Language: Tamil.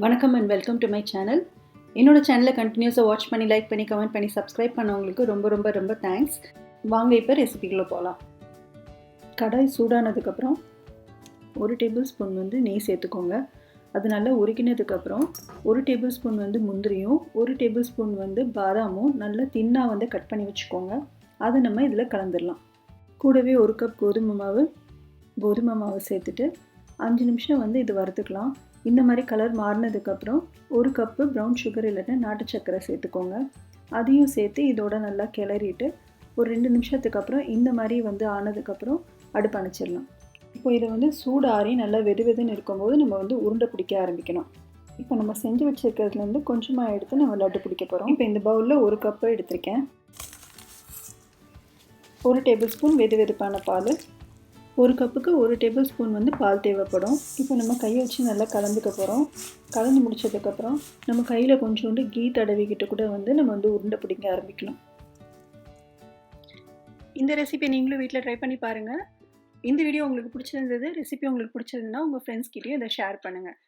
வணக்கம் and welcome to my channel. என்னோட சேனலை கண்டினியூஸாக வாட்ச் பண்ணி, லைக் பண்ணி, கமெண்ட் பண்ணி, சப்ஸ்கிரைப் பண்ணவங்களுக்கு ரொம்ப ரொம்ப ரொம்ப தேங்க்ஸ். வாங்க இப்போ ரெசிபிக்குள்ளே போகலாம். கடாய் சூடானதுக்கப்புறம் 1 டேபிள் ஸ்பூன் நெய் சேர்த்துக்கோங்க. அது நல்லா உருகினதுக்கப்புறம் 1 டேபிள் ஸ்பூன் முந்திரியும் 1 டேபிள் ஸ்பூன் பாதாமும் நல்லா தின்னாக கட் பண்ணி வச்சுக்கோங்க. அதை நம்ம இதில் கலந்துடலாம். கூடவே 1 கப் கோதுமை மாவு சேர்த்துட்டு 5 நிமிஷம் இது வறுத்துக்கலாம். இந்த மாதிரி கலர் மாறினதுக்கப்புறம் 1 கப்பு ப்ரௌன் சுகர் இல்லைன்னா நாட்டு சர்க்கரை சேர்த்துக்கோங்க. அதையும் சேர்த்து இதோட நல்லா கிளறிட்டு ஒரு 2 நிமிஷத்துக்கு அப்புறம் இந்த மாதிரி ஆனதுக்கப்புறம் அடுப்பு அணைச்சிடலாம். இப்போ இதை சூடு ஆறி நல்லா வெதுன்னு இருக்கும்போது நம்ம உருண்டை பிடிக்க ஆரம்பிக்கணும். இப்போ நம்ம செஞ்சு வச்சுருக்கிறதுலேருந்து கொஞ்சமாக எடுத்து நம்ம லட்டு பிடிக்க போகிறோம். இப்போ இந்த பவுலில் 1 கப்பு எடுத்திருக்கேன். 1 டேபிள் ஸ்பூன் வெதுப்பான பால், 1 கப்புக்கு 1 டேபிள் ஸ்பூன் பால் தேவைப்படும். இப்போ நம்ம கையை வச்சு நல்லா கலந்துக்க போகிறோம். கலந்து முடிச்சதுக்கப்புறம் நம்ம கையில் கொஞ்சோண்டு கீ தடவிக்கிட்டு கூட நம்ம உருண்டை பிடிக்க ஆரம்பிக்கலாம். இந்த ரெசிபி நீங்களும் வீட்டில் ட்ரை பண்ணி பாருங்கள். இந்த வீடியோ உங்களுக்கு பிடிச்சிருந்தது, ரெசிபி உங்களுக்கு பிடிச்சிருந்ததுன்னா உங்கள் ஃப்ரெண்ட்ஸ்கிட்டையும் இதை ஷேர் பண்ணுங்கள்.